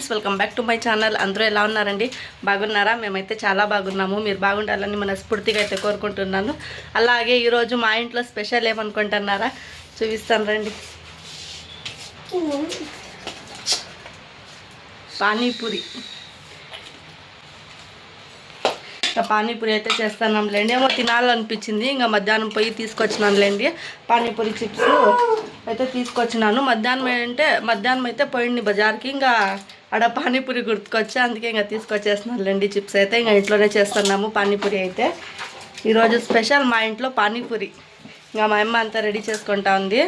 Friends, welcome back to my channel. అందరూ ఎలా ఉన్నారండి? బాగున్నారా? మేమైతే చాలా బాగున్నాము. మీరు బాగుండాలని మనస్ఫూర్తిగా అయితే కోరుకుంటున్నాను. అలాగే ఈరోజు మా ఇంట్లో స్పెషల్ ఏమనుకుంటున్నారా? చూపిస్తాను రండి. పానీపూరి పానీపూరి అయితే చేస్తున్నాంలేండి. ఏమో తినాలనిపించింది, ఇంకా మధ్యాహ్నం పోయి తీసుకొచ్చినానులేండి. పానీపూరి చిప్స్ అయితే తీసుకొచ్చినాను. మధ్యాహ్నం అయితే పోయింది బజార్కి. ఇంకా ఆడ పానీపూరి గుర్తుకొచ్చా, అందుకే ఇంకా తీసుకొచ్చేస్తున్నానులేండి. చిప్స్ అయితే ఇంకా ఇంట్లోనే చేస్తున్నాము. పానీపూరి అయితే ఈరోజు స్పెషల్ మా ఇంట్లో పానీపూరి. ఇంకా మా అమ్మ అంతా రెడీ చేసుకుంటా ఉంది.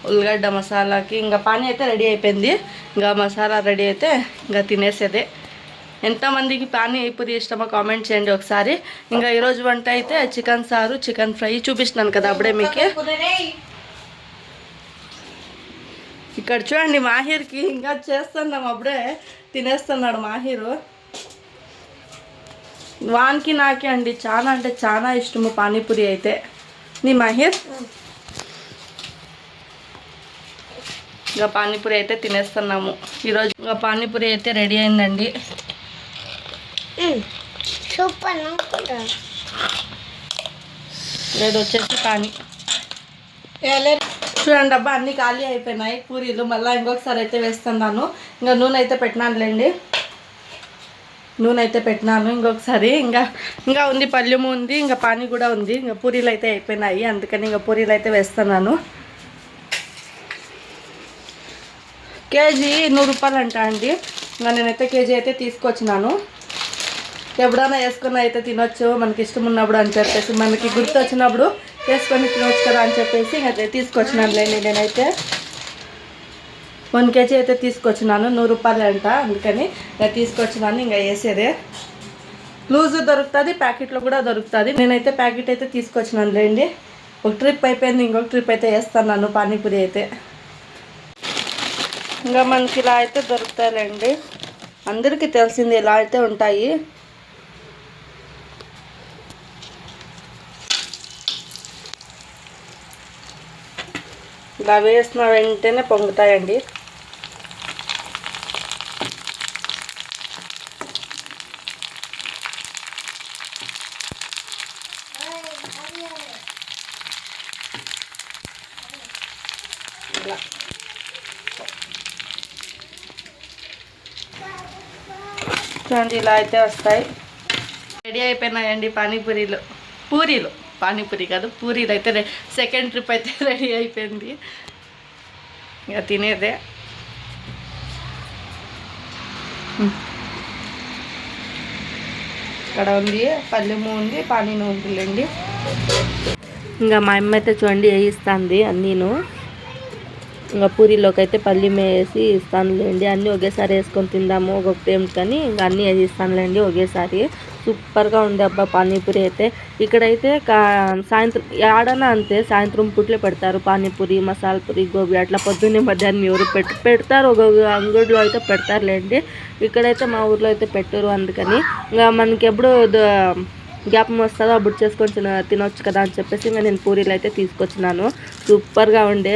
ఉల్లిగడ్డ మసాలాకి ఇంకా పానీ అయితే రెడీ అయిపోయింది. ఇంకా మసాలా రెడీ అయితే ఇంకా తినేసేదే. ఎంతమందికి పానీపూరి ఇష్టమో కామెంట్ చేయండి ఒకసారి. ఇంకా ఈరోజు వంట అయితే చికెన్ సారు, చికెన్ ఫ్రై చూపిస్తున్నాను కదా అప్పుడే మీకు. ఇక్కడ చూడండి, మాహిర్కి ఇంకా చేస్తున్నాం, అప్పుడే తినేస్తున్నాడు మాహిరు. వానికి నాకే అండి చాలా అంటే చాలా ఇష్టము పానీపూరి అయితే. నీ మాహిర్ ఇంకా పానీపూరి అయితే తినేస్తున్నాము ఈరోజు. ఇంకా పానీపూరి అయితే రెడీ అయిందండి. సూపర్. లేదు వచ్చేసి పానీ చూడండి. అబ్బా అన్నీ ఖాళీ అయిపోయినాయి పూరీలు. మళ్ళీ ఇంకొకసారి అయితే వేస్తున్నాను. ఇంకా నూనె అయితే పెట్టినానులేండి. నూనె అయితే పెట్టినాను ఇంకొకసారి. ఇంకా ఉంది, పల్లెము ఉంది, ఇంకా పానీ కూడా ఉంది. ఇంకా పూరీలు అయితే అయిపోయినాయి, అందుకని ఇంకా పూరీలు అయితే వేస్తున్నాను. కేజీ 100 రూపాయలు అంట అండి. ఇంకా నేనైతే కేజీ అయితే తీసుకొచ్చినాను. ఎప్పుడైనా వేసుకొని అయితే తినొచ్చు, మనకి ఇష్టం ఉన్నప్పుడు అని చెప్పేసి, మనకి గుర్తు వచ్చినప్పుడు వేసుకొని తినొచ్చు కదా అని చెప్పేసి ఇంకా తీసుకొచ్చినానులేండి. నేనైతే 1 కేజీ అయితే తీసుకొచ్చినాను. 100 రూపాయలు అంట, అందుకని నేను తీసుకొచ్చినాను. ఇంకా వేసేదే లూజ్ దొరుకుతుంది, ప్యాకెట్లో కూడా దొరుకుతుంది. నేనైతే ప్యాకెట్ అయితే తీసుకొచ్చినానులేండి. ఒక ట్రిప్ అయిపోయింది, ఇంకొక ట్రిప్ అయితే వేస్తున్నాను పానీపూరి అయితే. ఇంకా మనకి ఇలా అయితే దొరుకుతాయిలేండి, అందరికీ తెలిసింది ఇలా అయితే ఉంటాయి. ఇలా వేసిన వెంటనే పొంగుతాయండి. ఇలా చూడండి, ఇలా అయితే వస్తాయి. రెడీ అయిపోయినాయండి పానీపూరీలు. పానీపూరి కాదు, పూరీలు అయితే సెకండ్ ట్రిప్ అయితే రెడీ అయిపోయింది. ఇక తినేదే. ఇక్కడ ఉంది పల్లెము ఉంది, పానీను ఉంటుందండి. ఇంకా మా అమ్మ అయితే చూడండి వేయిస్తుంది అన్నీను. ఇంకా పూరీలోకి అయితే పల్లి వేసి ఇస్తానులేండి. అన్నీ ఒకేసారి వేసుకొని తిందాము ఒక్కొక్కటి ఏం, కానీ ఇంకా అన్నీ వేసిస్తానులేండి ఒకేసారి. సూపర్గా ఉండే అబ్బా పానీపూరి అయితే. ఇక్కడైతే సాయంత్రం ఆడనా అంతే, సాయంత్రం పూట్లే పెడతారు పానీపూరి, మసాలా పూరి, గోబీ అట్లా. పొద్దున్నే మధ్యాహ్నం ఎవరు పెడతారు, ఒక్కొక్క అంగడిలో అయితే పెడతారులేండి. ఇక్కడైతే మా ఊర్లో అయితే పెట్టరు, అందుకని ఇంకా మనకి ఎప్పుడు గ్యాపం వస్తుందో అప్పుడు చేసుకొని తినొచ్చు కదా అని చెప్పేసి ఇంకా నేను పూరీలు అయితే తీసుకొచ్చినాను. సూపర్గా ఉండే.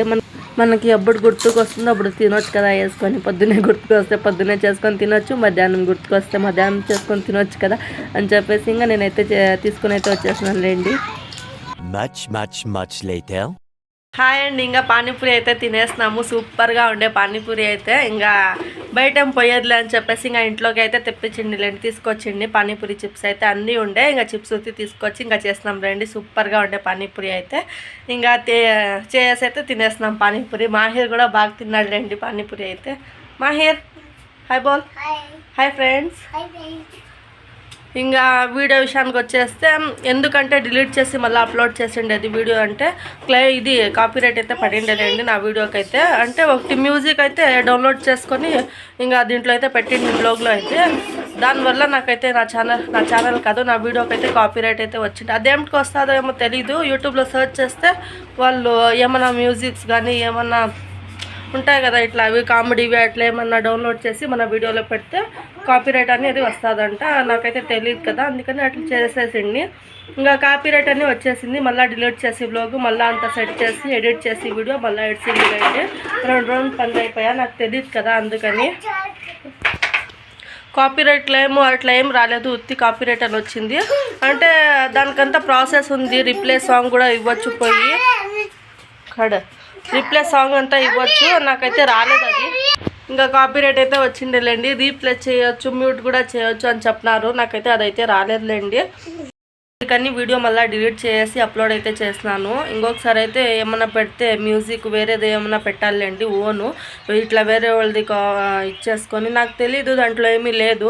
మనకి ఎప్పుడు గుర్తుకు వస్తుందో అప్పుడు తినొచ్చు కదా వేసుకొని. పొద్దున్నే గుర్తుకు వస్తే పొద్దున్నే చేసుకొని తినొచ్చు, మధ్యాహ్నం గుర్తుకు వస్తే మధ్యాహ్నం చేసుకొని తినొచ్చు కదా అని చెప్పేసి ఇంకా నేనైతే తీసుకుని అయితే వచ్చేసినాను లేండి. హాయ్ అండి, ఇంకా పానీపూరి అయితే తినేస్తున్నాము. సూపర్గా ఉండే పానీపూరి అయితే. ఇంకా బయట ఏం పోయేదిలే అని చెప్పేసి ఇంకా ఇంట్లోకి అయితే తెప్పించండి లేండి, తీసుకొచ్చిండి. పానీపూరి చిప్స్ అయితే అన్నీ ఉండే, ఇంకా చిప్స్ తీసుకొచ్చి ఇంకా చేస్తున్నాం రండి. సూపర్గా ఉండే పానీపూరి అయితే. ఇంకా చేసి అయితే తినేస్తున్నాం పానీపూరి. మాహిర్ కూడా బాగా తిన్నాడు రండి పానీపూరి అయితే. మాహిర్ హాయ్ బోల్. Hi friends. ఇంకా వీడియో విషయానికి వచ్చేస్తే, ఎందుకంటే డిలీట్ చేసి మళ్ళీ అప్లోడ్ చేసిండేది వీడియో అంటే ఇది కాపీరైట్ అయితే పడిండేదండి నా వీడియోకి అయితే. అంటే ఒకటి మ్యూజిక్ అయితే డౌన్లోడ్ చేసుకొని ఇంకా దీంట్లో అయితే పెట్టింది బ్లాగ్లో అయితే. దానివల్ల నాకైతే నా ఛానల్ కాదు, నా వీడియోకి అయితే కాపీరైట్ అయితే వచ్చింది. అదేమిటికి వస్తుందో ఏమో తెలీదు. యూట్యూబ్లో సెర్చ్ చేస్తే వాళ్ళు ఏమన్నా మ్యూజిక్స్ కానీ ఏమన్నా ఉంటాయి కదా ఇట్లా, అవి కామెడీవి అట్లా ఏమన్నా డౌన్లోడ్ చేసి మన వీడియోలో పెడితే కాపీరైట్ అనేది వస్తుందంట. నాకైతే తెలియదు కదా, అందుకని అట్లా చేసేసింది. ఇంకా కాపీరైట్ అని వచ్చేసింది. మళ్ళీ డిలీట్ చేసి బ్లాగ్ మళ్ళీ అంతా సెట్ చేసి ఎడిట్ చేసి వీడియో మళ్ళీ ఎడిసింగ్ అయితే 2 రోజులు పని అయిపోయా. నాకు తెలియదు కదా, అందుకని కాపీరైట్ క్లెయిమ్ అట్లా ఏం రాలేదు, ఉత్తి కాపీరైట్ అని వచ్చింది. అంటే దానికంతా ప్రాసెస్ ఉంది. రిప్లే సాంగ్ కూడా ఇవ్వచ్చు, పోయి రిప్లే సాంగ్ అంతా ఇవ్వచ్చు. నాకైతే రాలేదు అది. ఇంకా కాపీరైట్ అయితే వచ్చిండేలేండి. రీప్లే చేయొచ్చు, మ్యూట్ కూడా చేయొచ్చు అని చెప్పినారు. నాకైతే అదైతే రాలేదులేండి. కానీ వీడియో మళ్ళీ డిలీట్ చేసి అప్లోడ్ అయితే చేసినాను. ఇంకొకసారి అయితే ఏమన్నా పెడితే మ్యూజిక్ వేరేది ఏమన్నా పెట్టాలండి, ఓను ఇట్లా వేరే వాళ్ళది ఇచ్చేసుకొని. నాకు తెలీదు, దాంట్లో ఏమీ లేదు.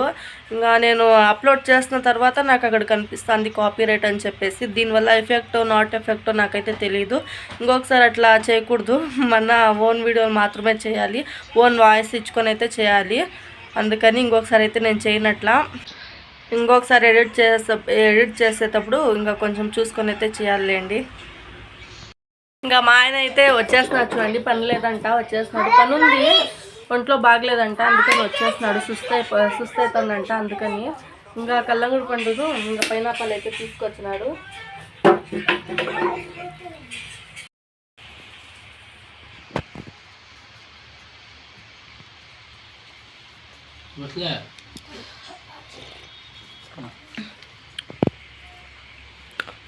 ఇంకా నేను అప్లోడ్ చేసిన తర్వాత నాకు అక్కడ కనిపిస్తుంది కాపీరైట్ అని చెప్పేసి. దీనివల్ల ఎఫెక్టో నాట్ ఎఫెక్టో నాకైతే తెలీదు. ఇంకొకసారి అట్లా చేయకూడదు, మన ఓన్ వీడియోలు మాత్రమే చేయాలి, ఓన్ వాయిస్ ఇచ్చుకొని అయితే చేయాలి. అందుకని ఇంకొకసారి అయితే నేను చేయనట్లా. ఇంకొకసారి ఎడిట్ చేసేటప్పుడు ఇంకా కొంచెం చూసుకొని అయితే చేయాలండి. ఇంకా మా ఆయన అయితే వచ్చేస్తున్నాడు చూడండి. పని లేదంట, వచ్చేస్తున్నాడు. పని ఉంది, ఒంట్లో బాగలేదంట, అందుకని వచ్చేస్తున్నాడు. సుస్థ అవుతుందంట, అందుకని ఇంకా కల్లంగుడి పండుగ ఇంకా పైనాపిల్ అయితే తీసుకొచ్చినాడు.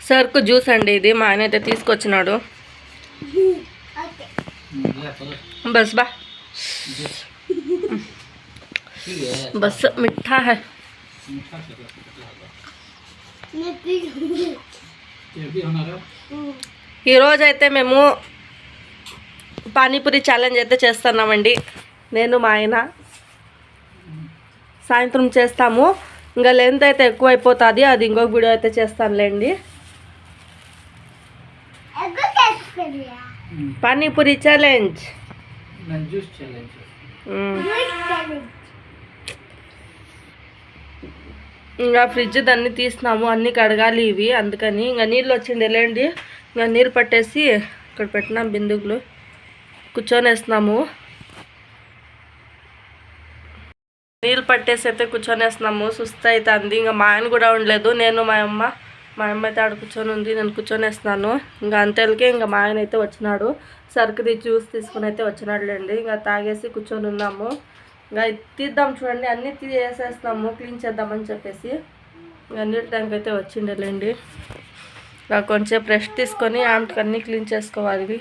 సర్కు జ్యూస్ అండి ఇది, మా ఆయన అయితే తీసుకొచ్చినాడు. బస్ బస్ మిఠా హై. ఈరోజు అయితే మేము పానీపూరి ఛాలెంజ్ అయితే చేస్తున్నామండి, నేను మా ఆయన. సాయంత్రం చేస్తాము. ఇంకా లెంత్ అయితే ఎక్కువ అయిపోతుంది, అది ఇంకొక వీడియో అయితే చేస్తానులేండి. పానీపూరి ఛాలెంజ్, ఇంకా ఫ్రిడ్జ్ దాన్ని తీసినాము, అన్నీ కడగాలి ఇవి. అందుకని ఇంకా నీళ్ళు వచ్చింది లేండి. ఇంకా నీరు పట్టేసి ఇక్కడ పెట్టినాం, బిందుగులు కూర్చొని వేస్తున్నాము. నీళ్ళు పట్టేసి అయితే కూర్చొని వేస్తున్నాము. సుస్థ అవుతుంది. ఇంకా మా ఆయన కూడా ఉండలేదు, నేను మా అమ్మ అయితే ఆడ కూర్చొని ఉంది, నేను కూర్చొని వేస్తున్నాను. ఇంకా అంతేలకే ఇంకా మా ఆయన అయితే వచ్చినాడు, సరుకుది జ్యూస్ తీసుకుని అయితే వచ్చినాడులేండి. ఇంకా తాగేసి కూర్చొని ఉన్నాము. ఇంకా తీద్దాం చూడండి, అన్నీ వేసేస్తున్నాము క్లీన్ చేద్దామని చెప్పేసి. ఇంకా నీళ్ళ ట్యాంక్ అయితే వచ్చిండేలేండి. ఇంకా కొంచెం బ్రష్ తీసుకొని ఆమెకి అన్నీ క్లీన్ చేసుకోవాలి.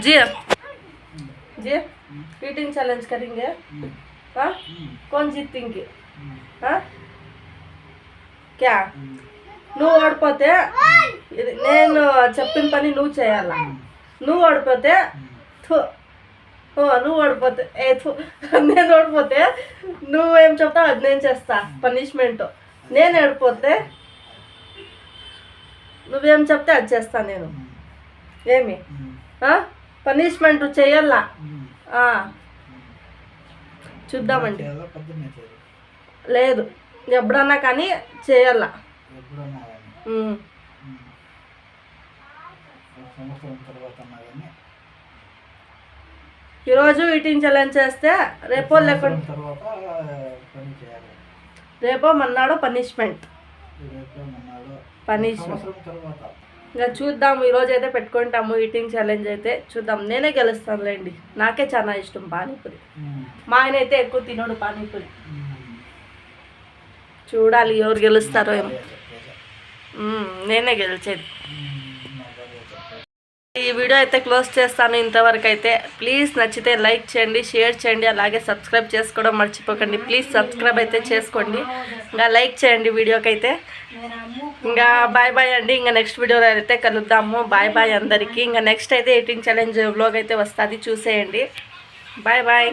जी जी ईटिंग चैलेंज करेंगे हाँ कौन जीतेंगे हाँ क्या నువ్వు ఓడిపోతే నేను చెప్పిన పని నువ్వు చేయాలా. నువ్వు ఓడిపోతే నువ్వు ఓడిపోతే నేను ఓడిపోతే నువ్వేం చెప్తావు అది నేను చేస్తా పనిష్మెంట్. నేను ఓడిపోతే నువ్వేం చెప్తే అది చేస్తా నేను. ఏమి పనిష్మెంట్ చేయాలా? చూద్దామండి. లేదు ఎప్పుడన్నా కానీ చేయాలా. ఈరోజు ఈటింగ్ ఛాలెంజ్ చేస్తే రేపో లేకుండా రేపో మన్నాడు పనిష్మెంట్. ఇంకా చూద్దాం. ఈరోజు అయితే పెట్టుకుంటాము ఈటింగ్ ఛాలెంజ్ అయితే చూద్దాం. నేనే గెలుస్తానులేండి, నాకే చాలా ఇష్టం పానీపూరి. మా ఆయన అయితే ఎక్కువ తినడు పానీపూరి. చూడాలి ఎవరు గెలుస్తారో ఏమో. నేనే గెలిచేది. ఈ వీడియో అయితే క్లోజ్ చేస్తాను ఇంతవరకు అయితే. ప్లీజ్ నచ్చితే లైక్ చేయండి, షేర్ చేయండి, అలాగే సబ్స్క్రైబ్ చేసుకోవడం మర్చిపోకండి. ప్లీజ్ సబ్స్క్రైబ్ అయితే చేసుకోండి, ఇంకా లైక్ చేయండి వీడియోకి అయితే. ఇంకా బాయ్ బాయ్ అండి. ఇంకా నెక్స్ట్ వీడియోలో అయితే కలుద్దాము. బాయ్ బాయ్ అందరికీ. ఇంకా నెక్స్ట్ అయితే ఈటింగ్ ఛాలెంజ్ వ్లాగ్ అయితే వస్తుంది, చూసేయండి. Bye bye.